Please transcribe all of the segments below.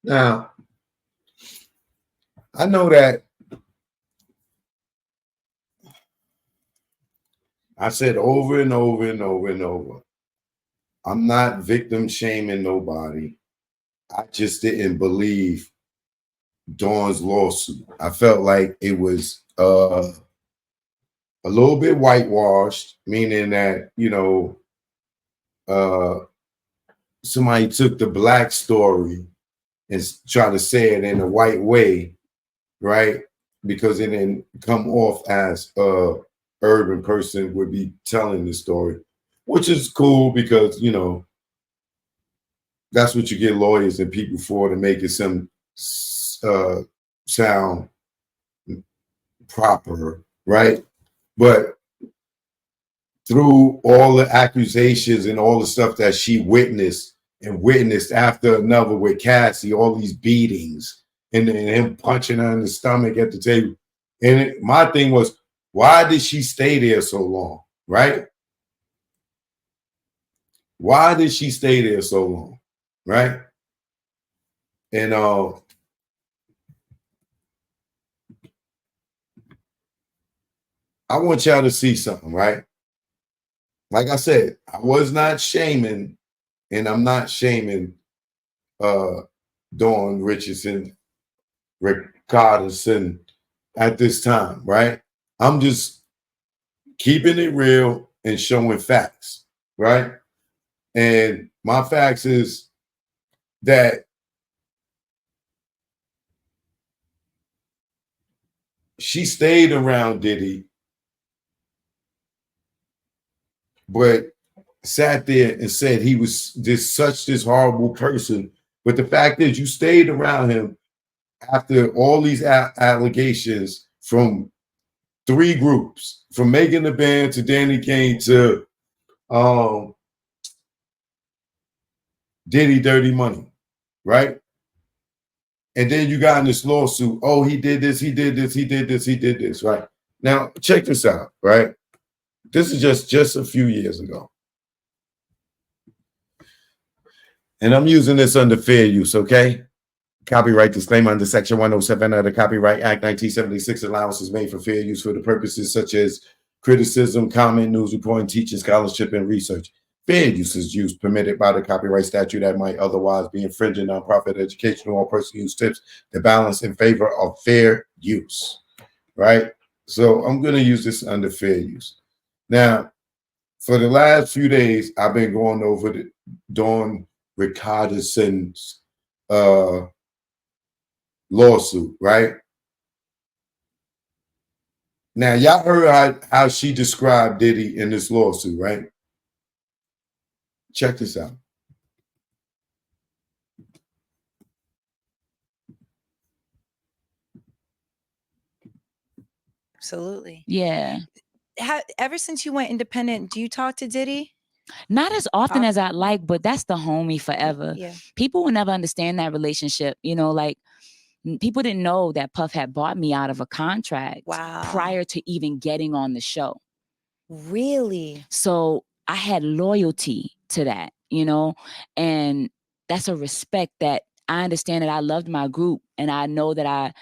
Now, I know that I said over and over and over and over, I'm not victim shaming nobody. I just didn't believe Dawn's lawsuit. I felt like it was a little bit whitewashed, meaning that, uh, somebody took the black story and tried to say it in a white way, right? Because it didn't come off as a urban person would be telling the story, which is cool because, that's what you get lawyers and people for, to make it some sound proper, right? But through all the accusations and all the stuff that she witnessed after another with Cassie, all these beatings and him punching her in the stomach at the table. And my thing was, why did she stay there so long, right? Why did she stay there so long, right? And I want y'all to see something, right? Like I said, I was not shaming, and I'm not shaming Dawn Richardson, Rickardson at this time, right? I'm just keeping it real and showing facts, right? And my facts is that she stayed around Diddy, but sat there and said he was this horrible person. But the fact is, you stayed around him after all these allegations from three groups, from Megan the Band to Danny Kane to Diddy Dirty Money, right? And then you got in this lawsuit. Oh, he did this, he did this, he did this, he did this, right? Now, check this out, right? This is just a few years ago. And I'm using this under fair use, okay? Copyright disclaimer under Section 107 of the Copyright Act 1976. Allowance is made for fair use for the purposes such as criticism, comment, news reporting, teaching, scholarship, and research. Fair use is use permitted by the copyright statute that might otherwise be infringing nonprofit, educational, or personal use tips to balance in favor of fair use, right? So I'm going to use this under fair use. Now, for the last few days, I've been going over the Dawn Rickardison's lawsuit, right? Now, y'all heard how she described Diddy in this lawsuit, right? Check this out. Absolutely. Yeah. Ever since you went independent, do you talk to Diddy? Not as often as I'd like, but that's the homie forever. Yeah. People will never understand that relationship. Like people didn't know that Puff had bought me out of a contract prior to even getting on the show. Really? So I had loyalty to that, and that's a respect that I understand that I loved my group, and I know that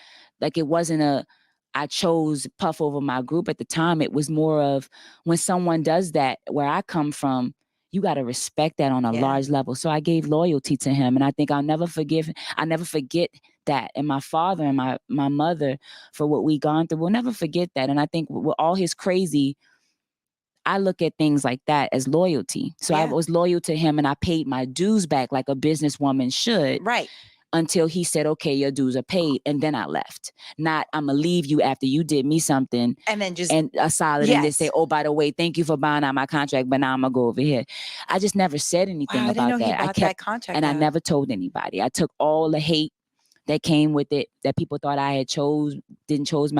it wasn't I chose Puff over my group at the time. It was more of when someone does that, where I come from, you got to respect that on a large level. So I gave loyalty to him, and I think I'll never forget that. And my father and my mother, for what we gone through, we'll never forget that. And I think with all his crazy, I look at things like that as loyalty. So I was loyal to him, and I paid my dues back like a businesswoman should. Right. Until he said, okay, your dues are paid. And then I left. Not, I'm going to leave you after you did me something. And then just. And a solid and just say, oh, by the way, thank you for buying out my contract, but now I'm going to go over here. I just never said anything about I didn't know that. He bought that contract and out. I never told anybody. I took all the hate that came with it, that people thought I had didn't choose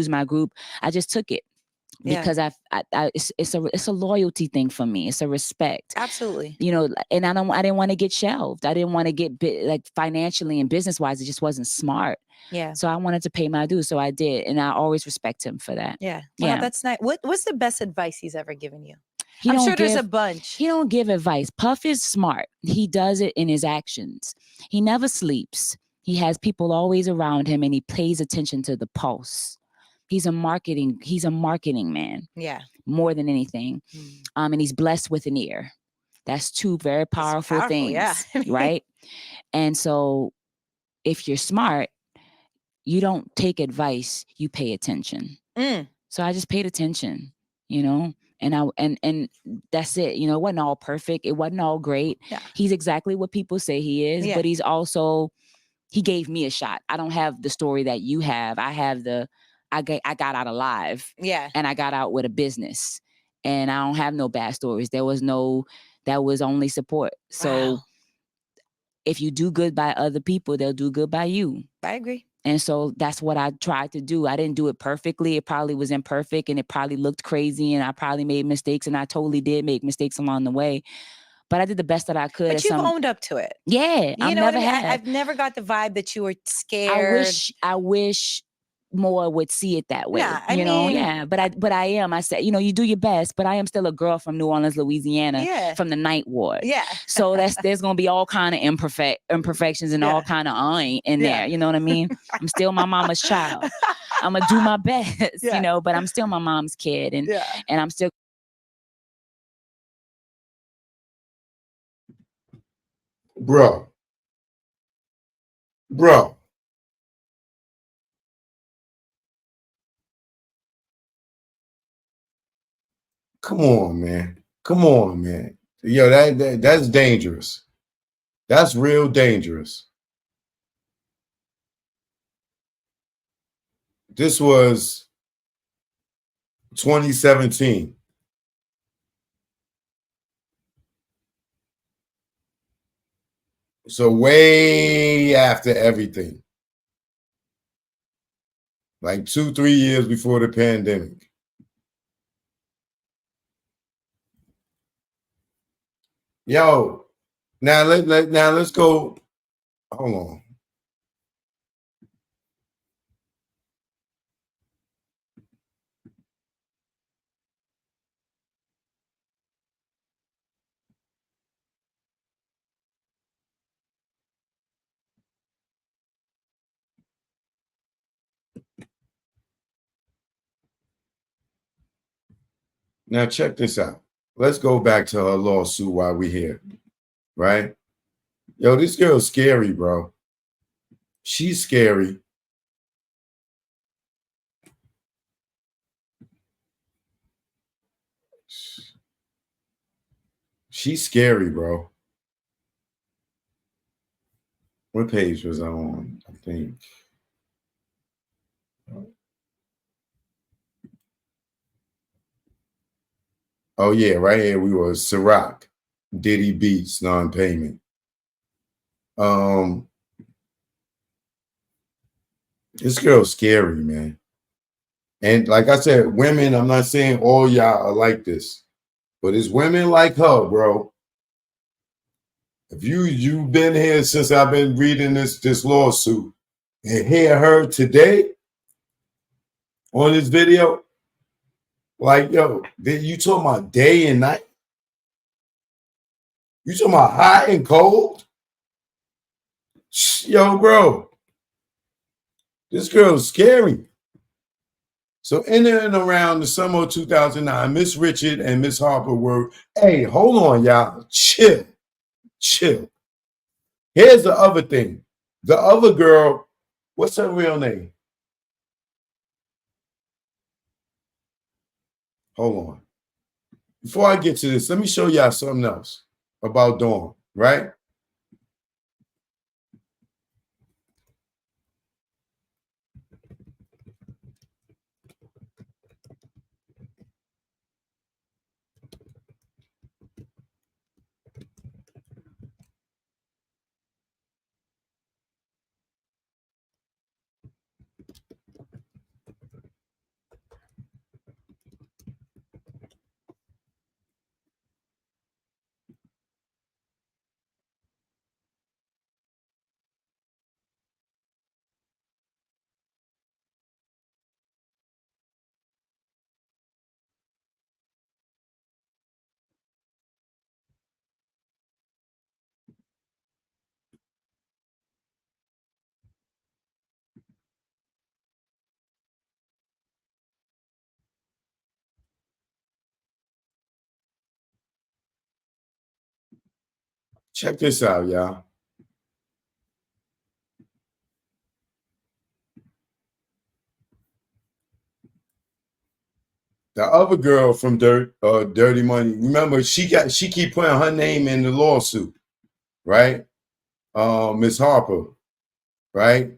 my group. I just took it. Because it's a loyalty thing for me. It's a respect. Absolutely. And I didn't want to get shelved. I didn't want to get financially and business wise. It just wasn't smart. Yeah. So I wanted to pay my dues. So I did. And I always respect him for that. Yeah. Wow, yeah. That's nice. What's the best advice he's ever given you? I'm sure there's a bunch. He don't give advice. Puff is smart. He does it in his actions. He never sleeps. He has people always around him, and he pays attention to the pulse. He's a marketing man. Yeah. More than anything. And he's blessed with an ear. That's two very powerful things. Yeah. Right? And so if you're smart, you don't take advice, you pay attention. So I just paid attention, you know, and that's it. You know, it wasn't all perfect. It wasn't all great. Yeah. He's exactly what people say he is, Yeah. but he's also, he gave me a shot. I don't have the story that you have. I have I got out alive. Yeah. And I got out with a business. And I don't have no bad stories. That was only support. So Wow. if you do good by other people, they'll do good by you. I agree. And so that's what I tried to do. I didn't do it perfectly. It probably was imperfect and it probably looked crazy and I probably made mistakes, and I totally did make mistakes along the way. But I did the best that I could. But you've owned up to it. Yeah. You know what I mean? I've never got the vibe that you were scared. I wish more would see it that way. Nah, I you know, mean, yeah. But I am. I said, you know, you do your best, but I am still a girl from New Orleans, Louisiana, Yeah. from the Ninth Ward. Yeah. So there's gonna be all kind of imperfections and all kind of in there. You know what I mean? I'm still my mama's child. I'm gonna do my best, you know, but I'm still my mom's kid, and I'm still. Bro. Come on, man. Yo, that's dangerous. That's real dangerous. This was 2017. So way after everything. Like 2-3 years before the pandemic. Yo, now let's go. Hold on. Now check this out. Let's go back to her lawsuit while we're here, right? Yo, this girl's scary, bro. She's scary. She's scary, bro. What page was I on? I think. Oh yeah, right here we were. Ciroc, Diddy Beats non-payment. This girl's scary, man. And like I said, women, I'm not saying all y'all are like this, but it's women like her, bro. If you've been here since I've been reading this lawsuit and hear her today on this video, like, yo, you talking about day and night? You talking about hot and cold? Yo, bro, this girl's scary. So in and around the summer of 2009, Miss Richard and Miss Harper were, hey, hold on, y'all, chill. Here's the other thing. The other girl, what's her real name? Hold on. Before I get to this, let me show y'all something else about Dawn, right? Check this out, y'all. The other girl from Dirty Money, remember she keep putting her name in the lawsuit, right? Miss Harper, right?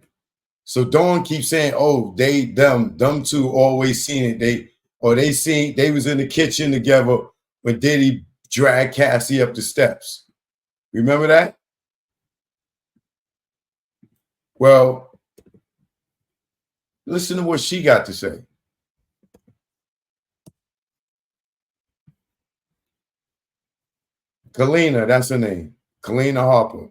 So Dawn keeps saying, "Oh, them two always seen it. They was in the kitchen together when Diddy dragged Cassie up the steps. Remember that? Well, listen to what she got to say. Kalina, that's her name. Kalina Harper.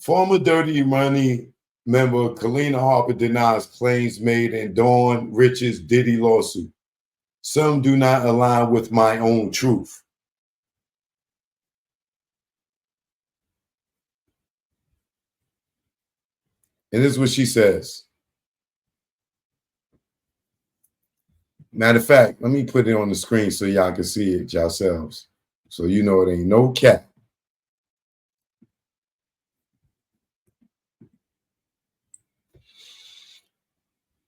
Former Dirty Money member Kalina Harper denies claims made in Dawn Rich's Diddy lawsuit. Some do not align with my own truth. And this is what she says. Matter of fact, let me put it on the screen so y'all can see it yourselves. So you know it ain't no cap.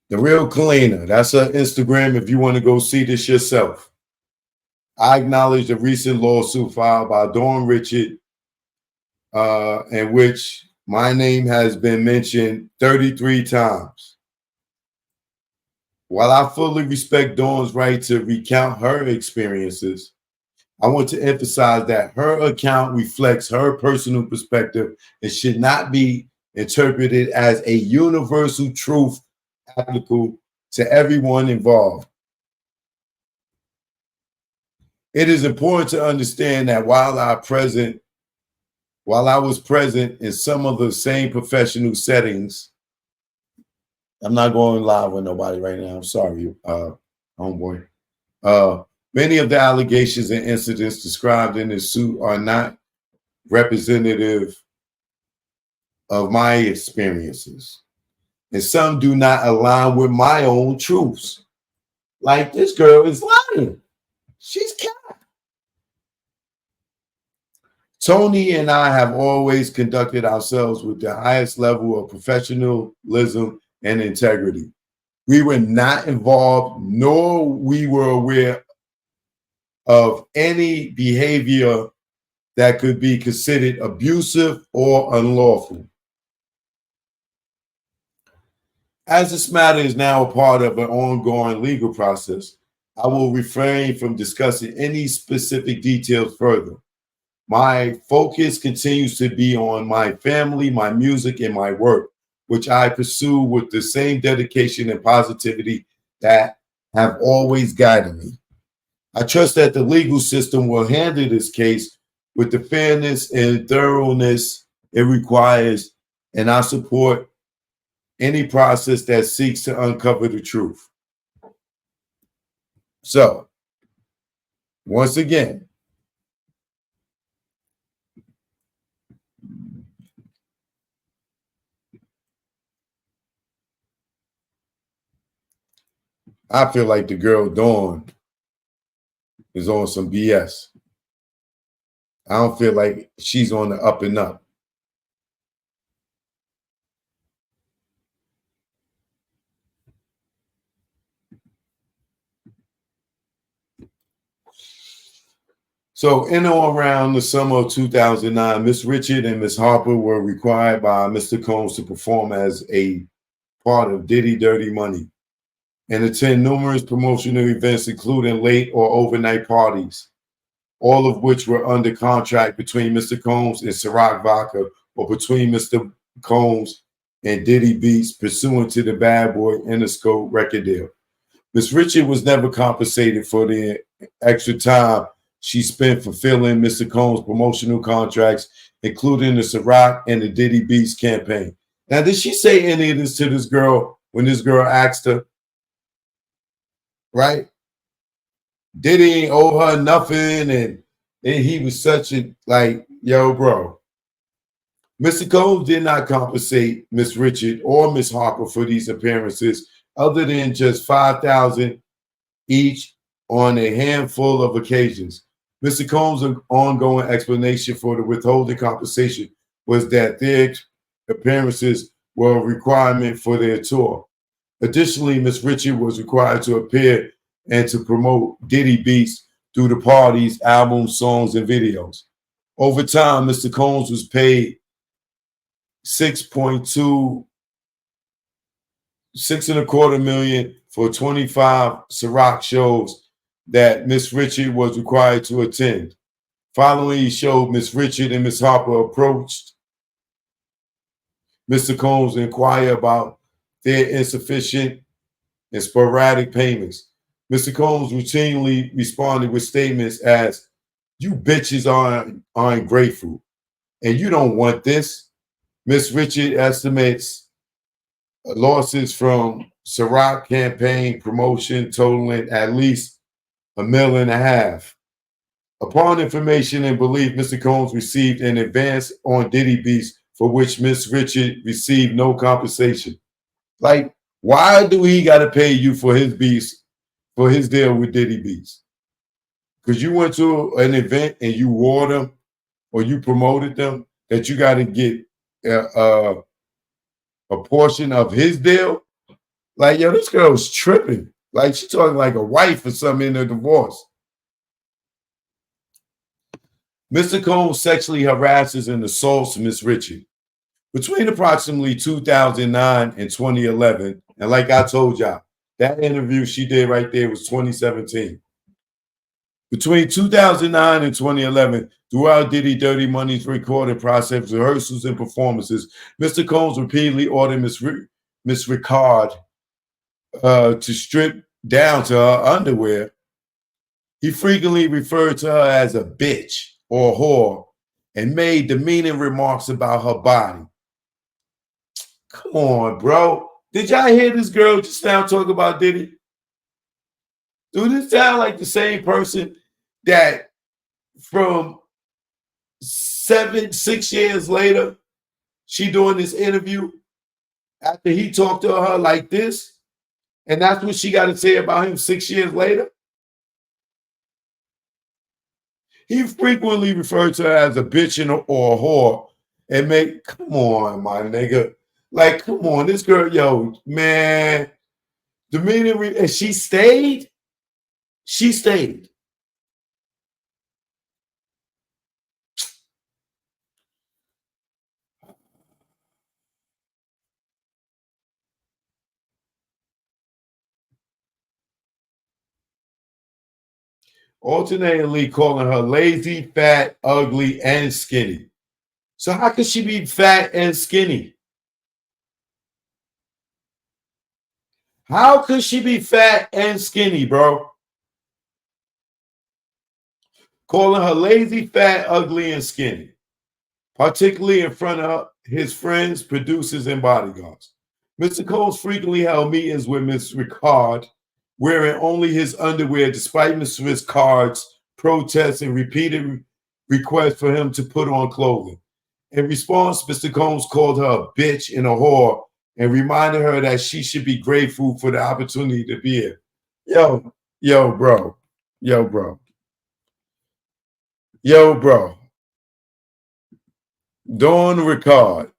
The real Kalina, that's her Instagram if you want to go see this yourself. I acknowledge the recent lawsuit filed by Dawn Richard, in which my name has been mentioned 33 times. While I fully respect Dawn's right to recount her experiences, I want to emphasize that her account reflects her personal perspective and should not be interpreted as a universal truth applicable to everyone involved. It is important to understand that while I was present in some of the same professional settings, I'm not going live with nobody right now. I'm sorry, homeboy. Many of the allegations and incidents described in this suit are not representative of my experiences, and some do not align with my own truths. Like, this girl is lying. She's cat. Tony and I have always conducted ourselves with the highest level of professionalism and integrity. We were not involved, nor we were aware of any behavior that could be considered abusive or unlawful. As this matter is now a part of an ongoing legal process, I will refrain from discussing any specific details further. My focus continues to be on my family, my music, and my work, which I pursue with the same dedication and positivity that have always guided me. I trust that the legal system will handle this case with the fairness and thoroughness it requires, and I support any process that seeks to uncover the truth. So, once again, I feel like the girl Dawn is on some BS. I don't feel like she's on the up and up. So in or around the summer of 2009, Miss Richard and Miss Harper were required by Mr. Combs to perform as a part of Diddy Dirty Money and attend numerous promotional events, including late or overnight parties, all of which were under contract between Mr. Combs and Ciroc Vodka, or between Mr. Combs and Diddy Beats, pursuant to the Bad Boy Interscope record deal. Miss Richard was never compensated for the extra time she spent fulfilling Mr. Combs' promotional contracts, including the Ciroc and the Diddy Beats campaign. Now, did she say any of this to this girl when this girl asked her? Right? Diddy ain't owe her nothing, and he was such a, like, yo, bro. Mr. Combs did not compensate Miss Richard or Miss Harper for these appearances, other than just $5,000 each on a handful of occasions. Mr. Combs' ongoing explanation for the withholding compensation was that their appearances were a requirement for their tour. Additionally, Miss Richard was required to appear and to promote Diddy beats through the parties, albums, songs, and videos. Over time, Mr. Combs was paid 6.2, 6.25 million for 25 Ciroc shows that Miss Richard was required to attend. Following each show, Miss Richard and Miss Harper approached Mr. Combs to inquire about their insufficient and sporadic payments. Mr. Combs routinely responded with statements as, "You bitches aren't grateful, and you don't want this." Miss Richard estimates losses from Ciroc campaign promotion totaling at least $1.5 million. Upon information and belief, Mr. Combs received an advance on Diddy beats for which Miss Richard received no compensation. Like, why do he got to pay you for his beats, for his deal with Diddy beats? Because you went to an event and you wore them or you promoted them, that you got to get a portion of his deal? Like, yo, this girl's tripping. Like, she's talking like a wife or something in a divorce. Mr. Combs sexually harasses and assaults Miss Richard. Between approximately 2009 and 2011, and like I told y'all, that interview she did right there was 2017. Between 2009 and 2011, throughout Diddy Dirty Money's recording process, rehearsals, and performances, Mr. Combs repeatedly ordered Miss Ricard to strip down to her underwear. He frequently referred to her as a bitch or whore and made demeaning remarks about her body. Come on, bro. Did y'all hear this girl just now talk about Diddy? Do this sound like the same person that from 6 years later, she doing this interview after he talked to her like this? And that's what she got to say about him 6 years later? He frequently referred to her as a bitch or a whore and come on, my nigga. Like, come on, this girl, yo, man. And she stayed. She stayed. Alternately calling her lazy, fat, ugly, and skinny. So how could she be fat and skinny? How could she be fat and skinny, bro? Calling her lazy, fat, ugly, and skinny, particularly in front of his friends, producers, and bodyguards. Mr. Combs frequently held meetings with Miss Ricard, wearing only his underwear despite Miss Ricard's protests and repeated requests for him to put on clothing. In response, Mr. Combs called her a bitch and a whore and reminded her that she should be grateful for the opportunity to be here. Yo, bro. Yo, bro. Yo, bro. Dawn Ricard.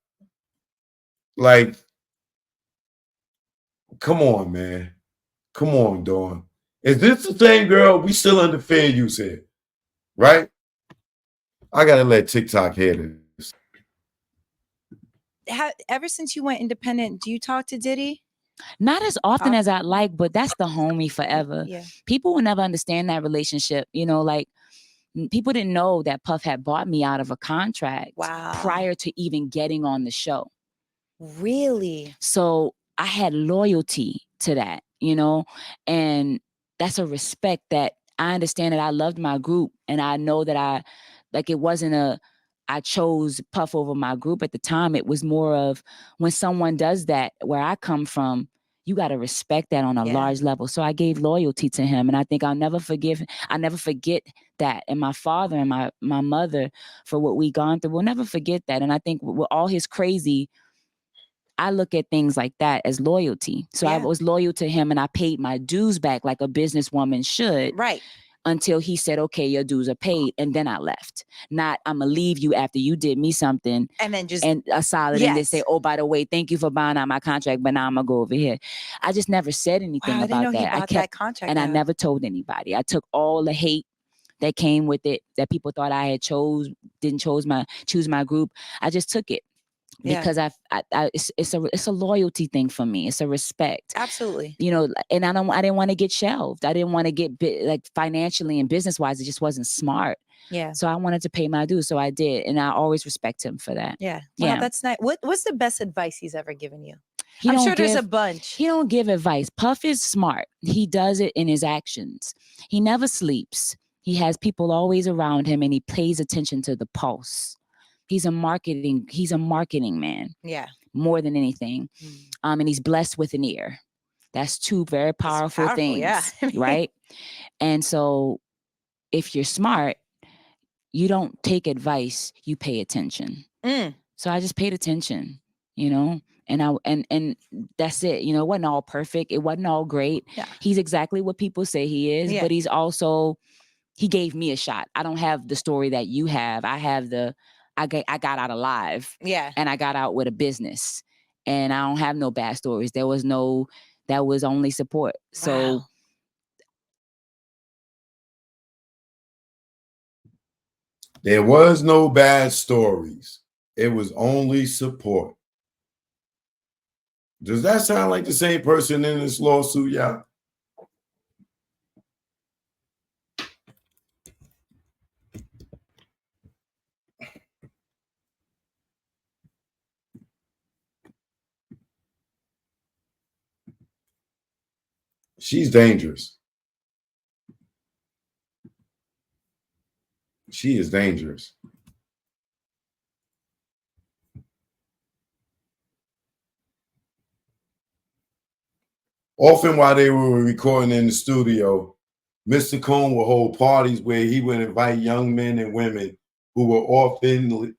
Like, come on, man. Come on, Dawn. Is this the same girl? We still under fair use here, right? I gotta let TikTok hear this. Ever since you went independent, do you talk to Diddy? Not as often as I'd like, but that's the homie forever. Yeah. People will never understand that relationship. You know, like, people didn't know that Puff had bought me out of a contract prior to even getting on the show. Really? So I had loyalty to that, you know, and that's a respect that I understand that I loved my group, and I know that it wasn't I chose Puff over my group at the time. It was more of, when someone does that where I come from, you got to respect that on a large level. So I gave loyalty to him, and I think I'll never forget that. And my father and my mother, for what we gone through, we'll never forget that. And I think with all his crazy, I look at things like that as loyalty. So I was loyal to him, and I paid my dues back like a businesswoman should. Right. until he said, okay, your dues are paid. And then I left. Not, I'm going to leave you after you did me something. And then just, and a solid yes. and then say, oh, by the way, thank you for buying out my contract, but now I'm going to go over here. I just never said anything wow, I didn't know about he that. bought I kept, that contract and I out. never told anybody. I took all the hate that came with it, that people thought I had didn't choose my group. I just took it. Yeah. Because it's a loyalty thing for me. It's a respect. Absolutely. You know, and I didn't want to get shelved. I didn't want to get like financially and business wise. It just wasn't smart. Yeah. So I wanted to pay my dues. So I did. And I always respect him for that. Yeah. Yeah. Wow, that's nice. What's the best advice he's ever given you? He I'm don't sure there's a give- bunch. He don't give advice. Puff is smart. He does it in his actions. He never sleeps. He has people always around him and he pays attention to the pulse. He's a marketing man. Yeah. More than anything. And he's blessed with an ear. That's two very powerful things. Yeah. Right? And so if you're smart, you don't take advice, you pay attention. So I just paid attention, you know, and that's it. You know, it wasn't all perfect. It wasn't all great. Yeah. He's exactly what people say he is, Yeah. but he's also, he gave me a shot. I don't have the story that you have. I have I got out alive. Yeah. And I got out with a business. And I don't have no bad stories. That was only support. So Wow. There was no bad stories. It was only support. Does that sound like the same person in this lawsuit, y'all? She's dangerous. She is dangerous. Often while they were recording in the studio, Mr. Cohn would hold parties where he would invite young men and women who were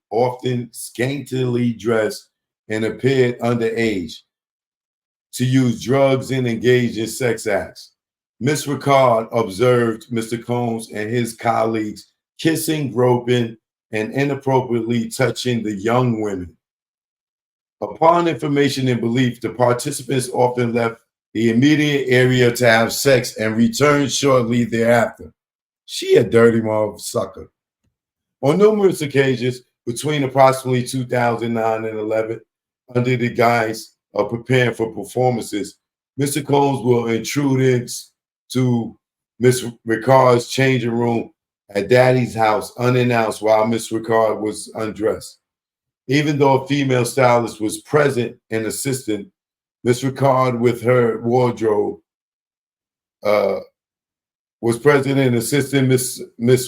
often scantily dressed and appeared underage to use drugs and engage in sex acts. Miss Ricard observed Mr. Combs and his colleagues kissing, groping, and inappropriately touching the young women. Upon information and belief, the participants often left the immediate area to have sex and returned shortly thereafter. She a dirty motherfucker. On numerous occasions, between approximately 2009 and 11, under the guise of preparing for performances, Mr. Combs will intrude into Miss Ricard's changing room at Daddy's house unannounced while Miss Ricard was undressed. Even though a female stylist was present and assistant, Miss Ricard with her wardrobe was present and assisting Miss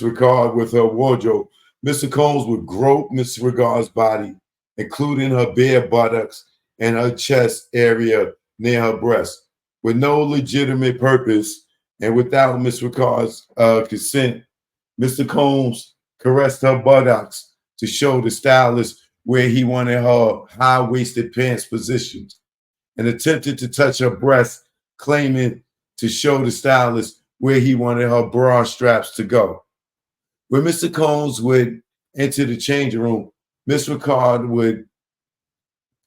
Ricard with her wardrobe. Mr. Combs would grope Miss Ricard's body, including her bare buttocks and her chest area near her breast, with no legitimate purpose and without Miss Ricard's consent. Mr. Combs caressed her buttocks to show the stylist where he wanted her high-waisted pants positioned, and attempted to touch her breast, claiming to show the stylist where he wanted her bra straps to go. When Mr. Combs would enter the changing room, Miss Ricard would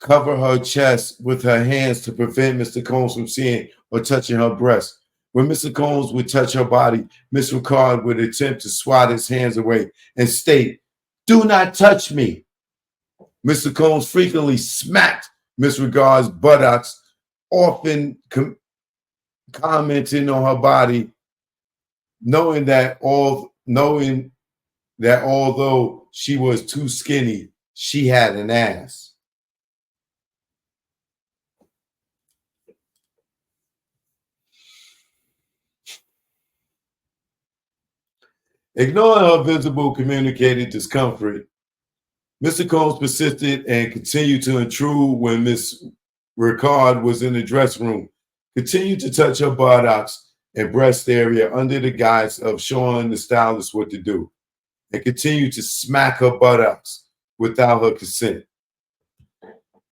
cover her chest with her hands to prevent Mr. Combs from seeing or touching her breast. When Mr. Combs would touch her body, Miss Ricard would attempt to swat his hands away and state, "Do not touch me." Mr. Combs frequently smacked Miss Ricard's buttocks, often commenting on her body, knowing that although she was too skinny, she had an ass. Ignoring her visible communicated discomfort, Mr. Combs persisted and continued to intrude when Miss Ricard was in the dressing room, continued to touch her buttocks and breast area under the guise of showing the stylist what to do, and continued to smack her buttocks without her consent.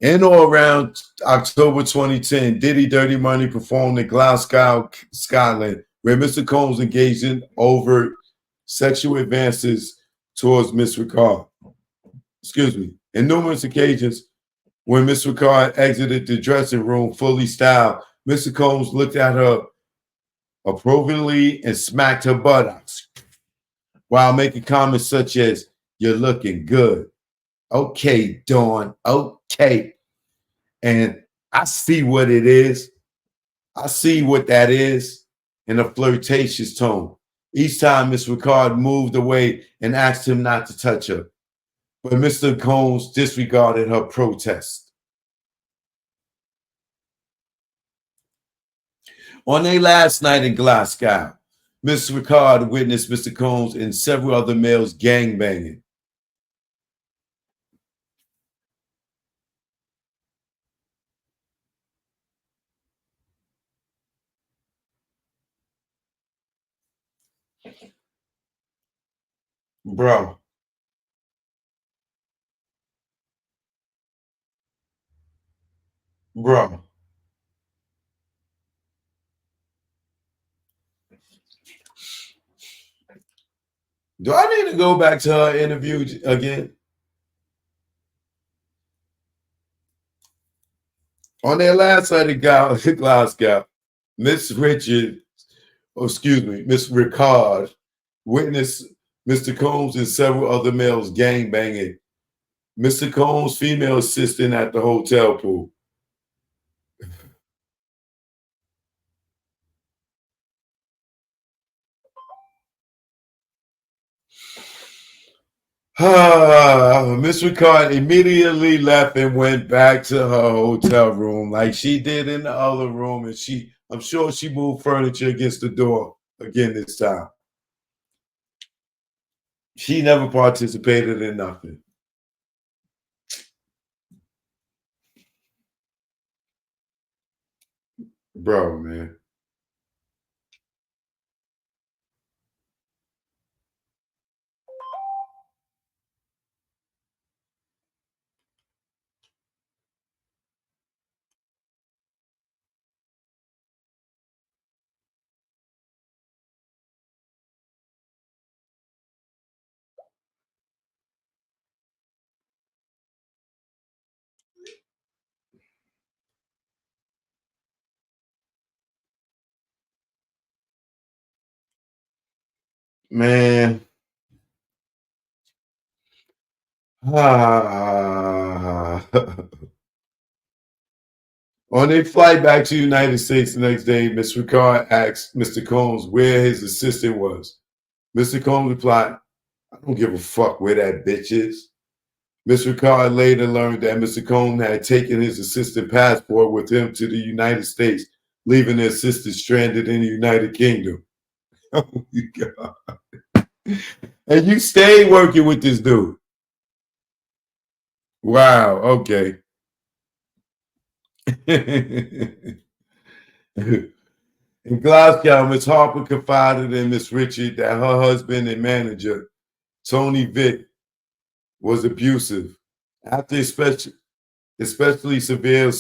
In or around October 2010, Diddy Dirty Money performed in Glasgow, Scotland where Mr. Combs engaged in overt sexual advances towards Miss Ricard. Excuse me. In numerous occasions, when Miss Ricard exited the dressing room fully styled, Mr. Combs looked at her approvingly and smacked her buttocks while making comments such as, "You're looking good. Okay, Dawn. Okay." And I see what it is. I see what that is in a flirtatious tone. Each time Miss Ricard moved away and asked him not to touch her. But Mr. Combs disregarded her protest. On their last night in Glasgow, Miss Ricard witnessed Mr. Combs and several other males gangbanging. Bro. Bro. Do I need to go back to her interview again? On their last night in Glasgow, Miss Richard, Miss Ricard, witnessed Mr. Combs and several other males gangbanging Mr. Combs' female assistant at the hotel pool. Miss Ricard immediately left and went back to her hotel room like she did in the other room, and I'm sure she moved furniture against the door again this time. She never participated in nothing. Bro, man. Man. On their flight back to the United States the next day, Miss Ricard asked Mr. Combs where his assistant was. Mr. Combs replied, "I don't give a fuck where that bitch is." Miss Ricard later learned that Mr. Combs had taken his assistant passport with him to the United States, leaving the assistant stranded in the United Kingdom. Oh my God. And you stayed working with this dude. Wow, okay. In Glasgow, Miss Harper confided in Miss Richard that her husband and manager, Tony Vick, was abusive. After especially severe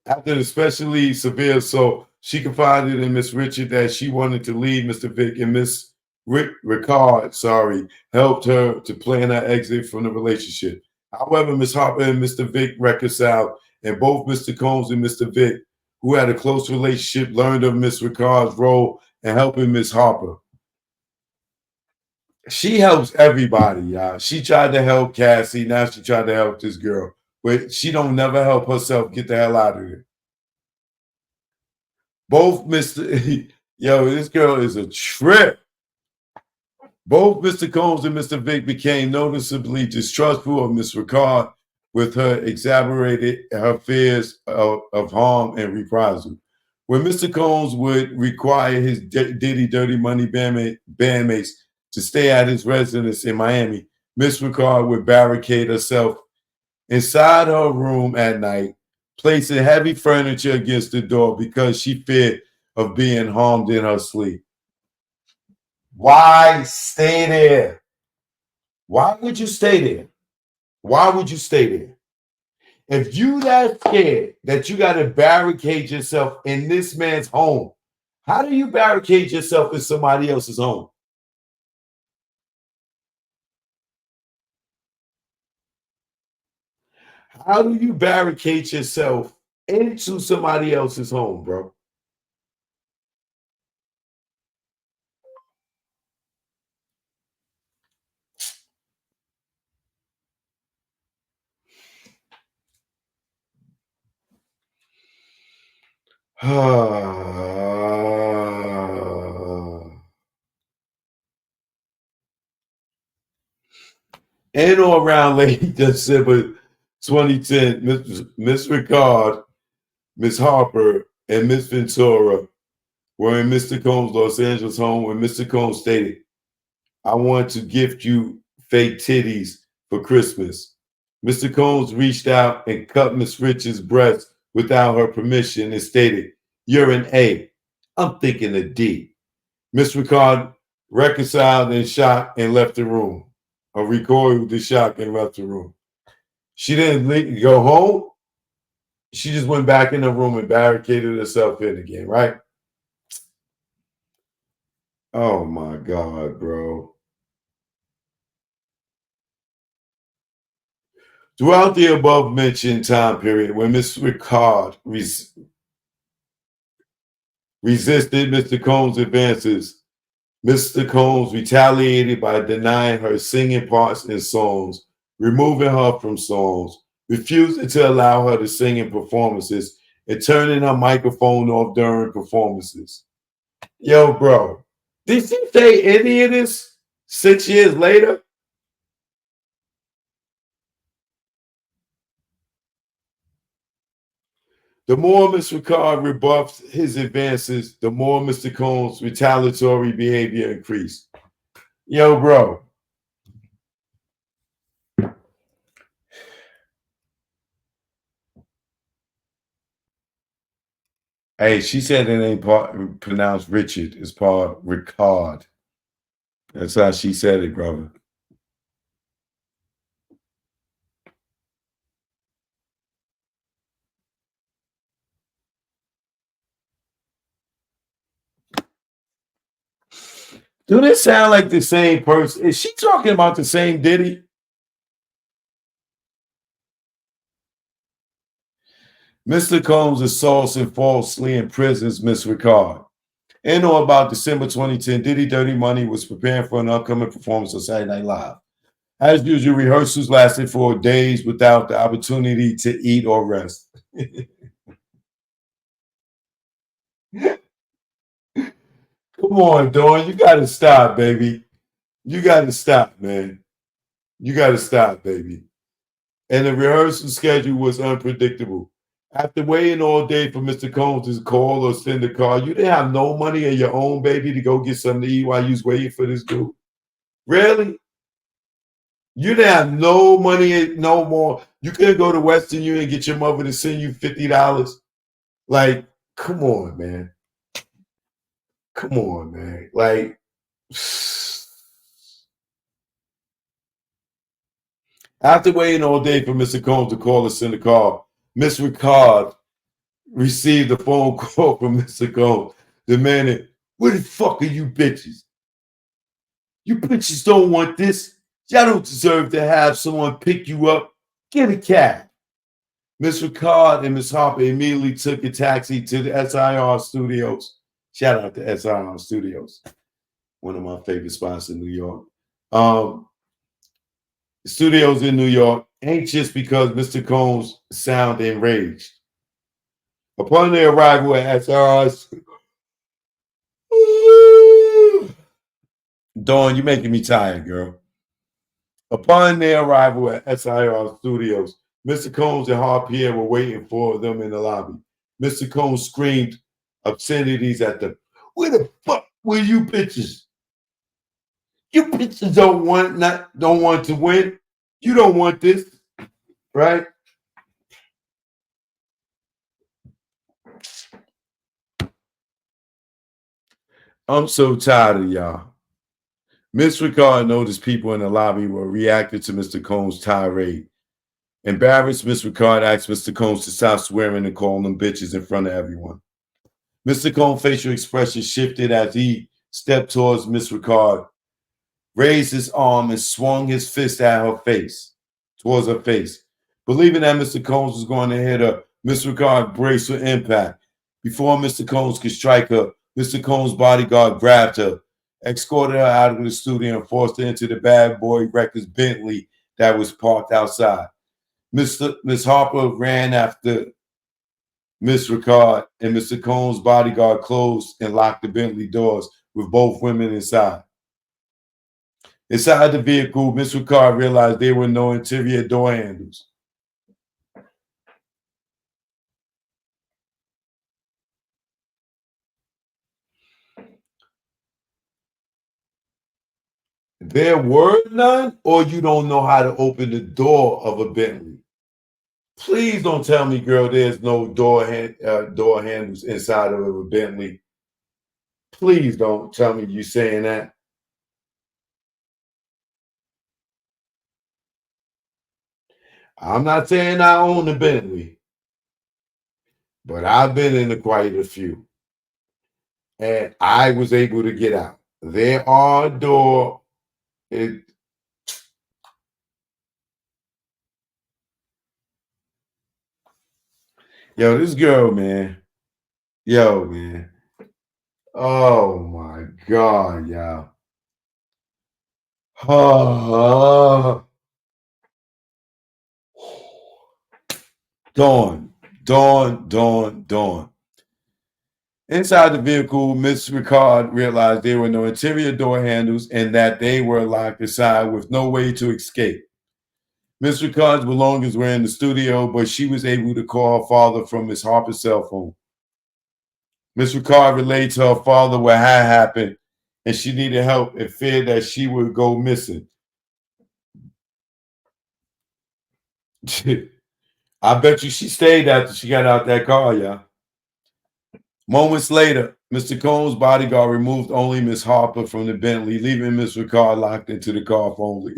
after an especially severe assault, she confided in Miss Richard that she wanted to leave Mr. Vick, and Miss Ricard, helped her to plan her exit from the relationship. However, Miss Harper and Mr. Vick reconciled, and both Mr. Combs and Mr. Vick, who had a close relationship, learned of Miss Ricard's role in helping Miss Harper. She helps everybody, y'all. She tried to help Cassie. Now she tried to help this girl. But she don't never help herself get the hell out of here. Both Mr. Yo, this girl is a trip. Both Mr. Combs and Mr. Vick became noticeably distrustful of Miss Ricard with her exaggerated her fears of harm and reprisal. When Mr. Combs would require his Diddy Dirty Money bandmates to stay at his residence in Miami, Miss Ricard would barricade herself inside her room at night, placing heavy furniture against the door because she feared of being harmed in her sleep. Why stay there? Why would you stay there? Why would you stay there? If you that scared that you got to barricade yourself in this man's home, how do you barricade yourself in somebody else's home? How do you barricade yourself into somebody else's home, bro? In or around late December 2010, Miss Ricard, Miss Harper, and Miss Ventura were in Mr. Combs' Los Angeles home when Mr. Combs stated, "I want to gift you fake titties for Christmas." Mr. Combs reached out and cut Miss Rich's breast without her permission and stated, "You're an A. I'm thinking a D." Miss Ricard reconciled in shock and left the room. Or recoiled the shock and left the room. She didn't go home. She just went back in the room and barricaded herself in again, right? Oh my God, bro. Throughout the above mentioned time period, when Miss Ricard resisted Mr. Combs' advances, Mr. Combs retaliated by denying her singing parts in songs, removing her from songs, refusing to allow her to sing in performances, and turning her microphone off during performances. Yo, bro, did she say any of this 6 years later? The more Mr. Ricard rebuffed his advances, the more Mr. Combs' retaliatory behavior increased. Yo, bro. Hey, she said it ain't pronounced Richard. It's called Ricard. That's how she said it, brother. Do this sound like the same person? Is she talking about the same Diddy? Mr. Combs assaults and falsely imprisons Miss Ricard. And or about December 2010, Diddy Dirty Money was preparing for an upcoming performance on Saturday Night Live. As usual, rehearsals lasted for days without the opportunity to eat or rest. Come on, Dawn. You got to stop, baby. You got to stop, man. You got to stop, baby. And the rehearsal schedule was unpredictable. After waiting all day for Mr. Combs to call or send a car, you didn't have no money in your own, baby, to go get something to eat while you was waiting for this dude. Really? You didn't have no money, no more. You couldn't go to Western Union and get your mother to send you $50. Like, come on, man. Come on, man. Like, after waiting all day for Mr. Combs to call or send a car, Miss Ricard received a phone call from Mr. Combs demanding, "Where the fuck are you bitches? You bitches don't want this. Y'all don't deserve to have someone pick you up. Get a cab." Miss Ricard and Miss Harper immediately took a taxi to the SIR Studios. Shout out to SIR Studios, one of my favorite spots in New York. Studios in New York, anxious because Mr. Combs sounded enraged. Upon their arrival at SR's, Dawn, you're making me tired, girl. Upon their arrival at SIR Studios, Mr. Combs and Harpier were waiting for them in the lobby. Mr. Combs screamed obscenities at them. "Where the fuck were you bitches? You bitches don't want to win. You don't want this, right?" I'm so tired of y'all. Miss Ricard noticed people in the lobby were reacting to Mr. Combs' tirade. Embarrassed, Miss Ricard asked Mr. Combs to stop swearing and calling them bitches in front of everyone. Mr. Combs' facial expression shifted as he stepped towards Miss Ricard, raised his arm, and swung his fist at her face, towards her face. Believing that Mr. Combs was going to hit her, Miss Ricard braced for impact. Before Mr. Combs could strike her, Mr. Combs' bodyguard grabbed her, escorted her out of the studio, and forced her into the Bad Boy Records Bentley that was parked outside. Miss Harper ran after Miss Ricard, and Mr. Combs' bodyguard closed and locked the Bentley doors with both women inside. Inside the vehicle, Miss Ricard realized there were no interior door handles. There were none, or you don't know how to open the door of a Bentley. Please don't tell me, girl, there's no door handles inside of a Bentley. Please don't tell me you're saying that. I'm not saying I own a Bentley, but I've been in quite a few. And I was able to get out. There are doors. Yo, this girl, man. Yo, man. Oh my God, y'all. Dawn. Inside the vehicle, Miss Ricard realized there were no interior door handles and that they were locked inside with no way to escape. Miss Ricard's belongings were in the studio, but she was able to call her father from Miss Harper's cell phone. Miss Ricard relayed to her father what had happened, and she needed help and feared that she would go missing. I bet you she stayed after she got out that car, y'all. Moments later, Mr. Combs' bodyguard removed only Miss Harper from the Bentley, leaving Miss Ricard locked into the car for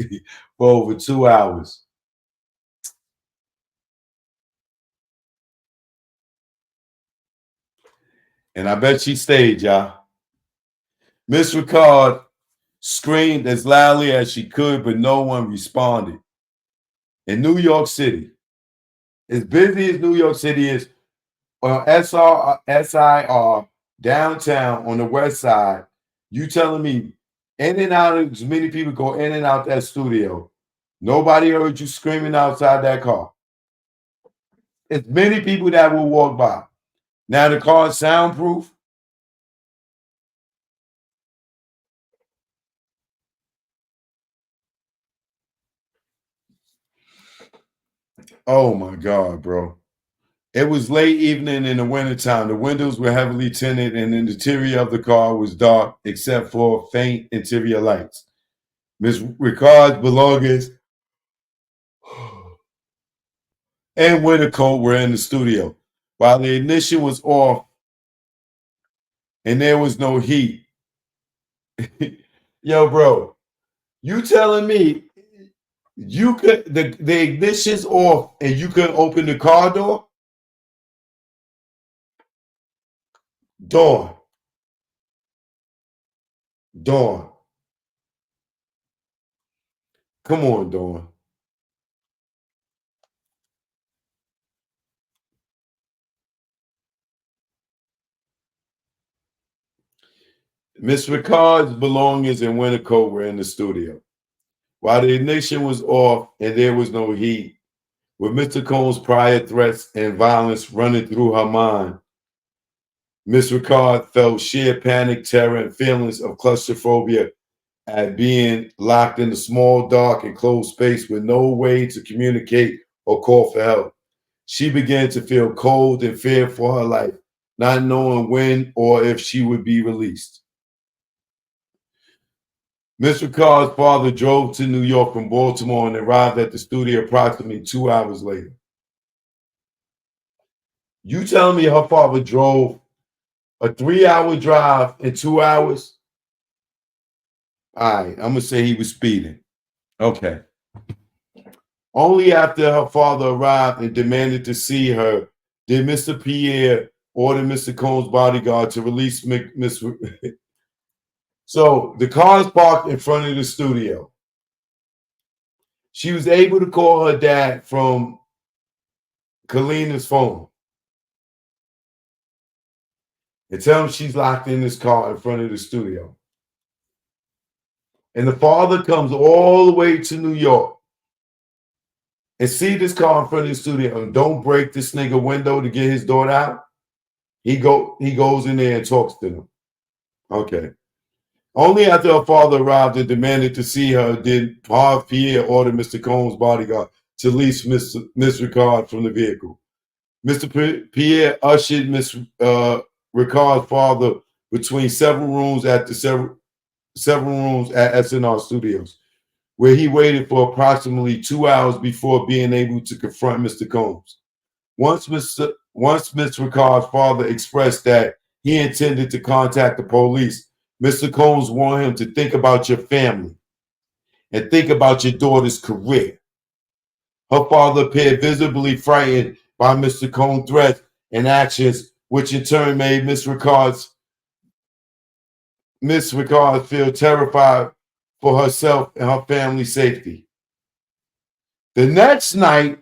over 2 hours. And I bet she stayed, y'all. Miss Ricard screamed as loudly as she could, but no one responded. In New York City, as busy as New York City is, on SIR downtown on the west side, you telling me in and out, as many people go in and out that studio. Nobody heard you screaming outside that car. It's many people that will walk by. Now the car is soundproof. Oh my God, bro. It was late evening in the wintertime. The windows were heavily tinted and the interior of the car was dark except for faint interior lights. Miss Ricard's belongings and winter coat were in the studio. While the ignition was off and there was no heat. Yo, bro, you telling me you could the ignition's off and you couldn't open the car door? Dawn. Come on, Dawn. Miss Ricard's belongings and winter coat were in the studio. While the ignition was off and there was no heat, with Mr. Combs' prior threats and violence running through her mind, Miss Ricard felt sheer panic, terror, and feelings of claustrophobia at being locked in a small, dark, and closed space with no way to communicate or call for help. She began to feel cold and fear for her life, not knowing when or if she would be released. Miss Ricard's father drove to New York from Baltimore and arrived at the studio approximately 2 hours later. You telling me her father drove a 3-hour drive in 2 hours? All right, I'm going to say he was speeding. Okay. Only after her father arrived and demanded to see her did Mr. Pierre order Mr. Combs' bodyguard to release Miss. So the car is parked in front of the studio. She was able to call her dad from Kalina's phone and tell him she's locked in this car in front of the studio. And the father comes all the way to New York and see this car in front of the studio and don't break this nigga window to get his daughter out. He goes in there and talks to them. Okay. Only after her father arrived and demanded to see her did Harve Pierre order Mr. Combs' bodyguard to release Miss Ricard from the vehicle. Mr. Pierre ushered Miss Ricard's father between several rooms at SNR Studios, where he waited for approximately 2 hours before being able to confront Mr. Combs. Once Miss Ricard's father expressed that he intended to contact the police, Mr. Combs warned him to think about your family and think about your daughter's career. Her father appeared visibly frightened by Mr. Combs' threats and actions, which in turn made Miss Ricard feel terrified for herself and her family's safety. The next night,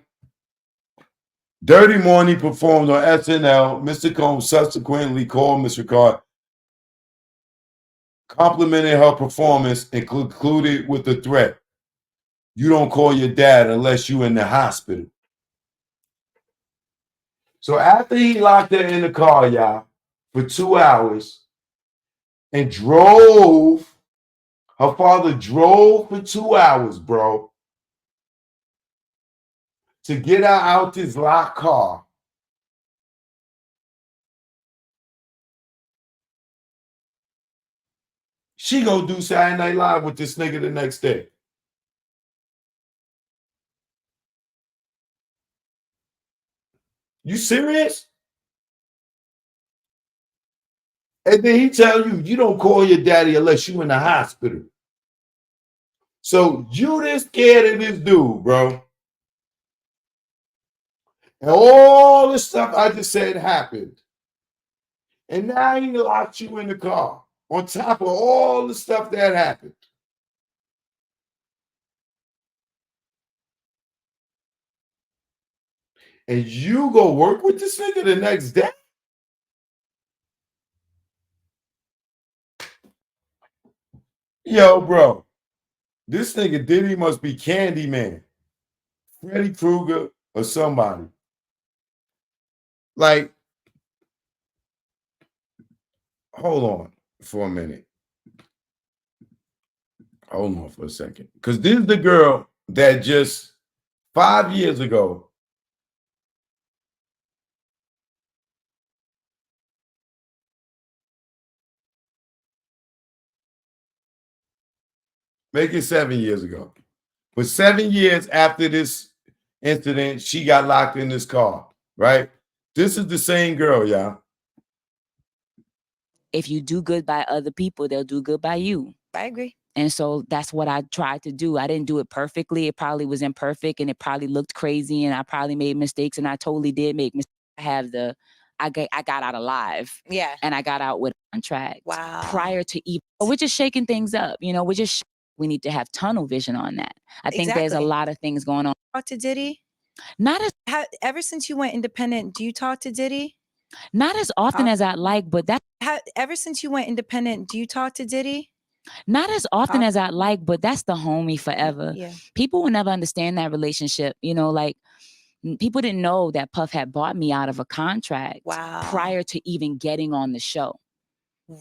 Dirty Morning performed on SNL. Mr. Combs subsequently called Miss Ricard, complimented her performance, and concluded with the threat: "You don't call your dad unless you're in the hospital." So after he locked her in the car, y'all, for 2 hours and drove, her father drove for 2 hours, bro, to get her out this locked car. She go do Saturday Night Live with this nigga the next day. You serious? And then he tell you, you don't call your daddy unless you in the hospital. So you this scared of this dude, bro. And all the stuff I just said happened. And now he locked you in the car on top of all the stuff that happened. And you go work with this nigga the next day? Yo, bro, this nigga Diddy must be Candyman, Freddy Krueger, or somebody. Like, hold on for a minute. Hold on for a second. Because this is the girl that just 5 years ago make it 7 years ago. But 7 years after this incident, she got locked in this car, right? This is the same girl, y'all. If you do good by other people, they'll do good by you. I agree. And so that's what I tried to do. I didn't do it perfectly. It probably was imperfect and it probably looked crazy and I probably made mistakes and I totally did make mistakes. I got out alive. Yeah. And I got out with a contract. Wow. Prior to even, we're just shaking things up. You know, we need to have tunnel vision on that. I think there's a lot of things going on. Talk to Diddy? Ever since you went independent, do you talk to Diddy? Not as often as I'd like, but ever since you went independent, do you talk to Diddy? Not as often as I'd like, but that's the homie forever. Yeah. People will never understand that relationship. You know, like people didn't know that Puff had bought me out of a contract prior to even getting on the show.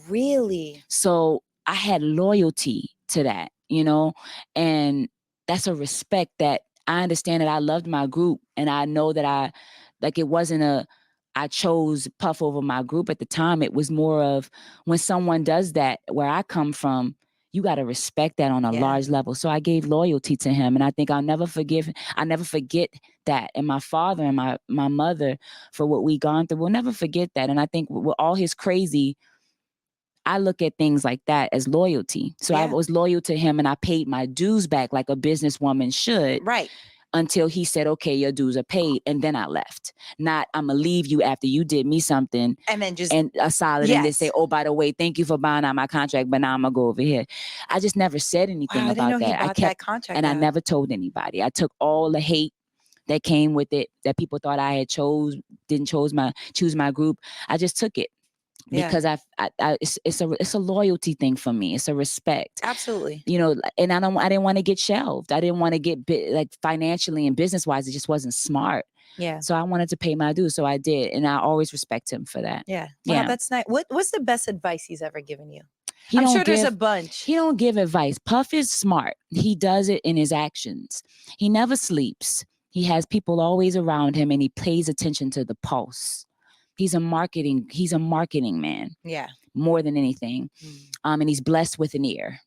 Really? So I had loyalty to that, you know, and that's a respect that I understand that I loved my group and I know that it wasn't I chose Puff over my group at the time. It was more of when someone does that where I come from, you got to respect that on a large level. So I gave loyalty to him. And I think I'll never forget that. And my father and my mother for what we gone through, we'll never forget that. And I think with all his crazy, I look at things like that as loyalty. So I was loyal to him and I paid my dues back like a businesswoman should. Right. until he said, okay, your dues are paid. And then I left. Not, I'm going to leave you after you did me something. And then just, and a solid yes. and they say, oh, by the way, thank you for buying out my contract, but now I'm going to go over here. I just never said anything wow, I didn't know about he that. bought that contract and out. I never told anybody. I took all the hate that came with it, that people thought I had didn't choose my group. I just took it. Yeah. Because it's a loyalty thing for me. It's a respect. Absolutely. You know, and I didn't want to get shelved. I didn't want to get like financially and business wise. It just wasn't smart. Yeah. So I wanted to pay my dues. So I did. And I always respect him for that. Yeah. Yeah. Wow, that's nice. What's the best advice he's ever given you? He I'm don't sure there's give- a bunch. He don't give advice. Puff is smart. He does it in his actions. He never sleeps. He has people always around him and he pays attention to the pulse. He's a marketing man. Yeah. More than anything. And he's blessed with an ear.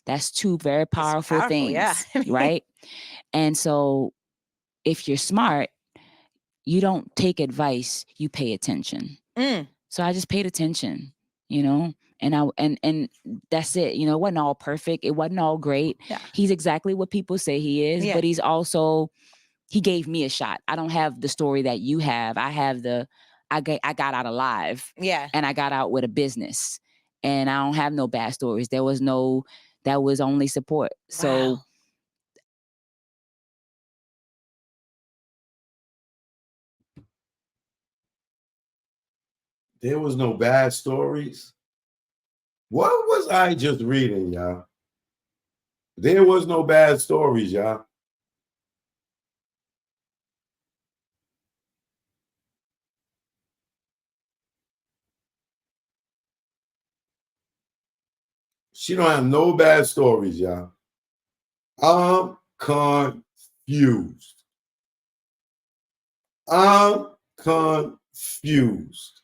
That's two very powerful things. Yeah. Right? And so if you're smart, you don't take advice, you pay attention. So I just paid attention, you know, and that's it. You know, it wasn't all perfect. It wasn't all great. Yeah. He's exactly what people say he is, but he's also, he gave me a shot. I don't have the story that you have. I have I got out alive. Yeah. And I got out with a business. And I don't have no bad stories. That was only support. So wow. There was no bad stories. What was I just reading, y'all? There was no bad stories, y'all. She don't have no bad stories, y'all. I'm confused. I'm confused.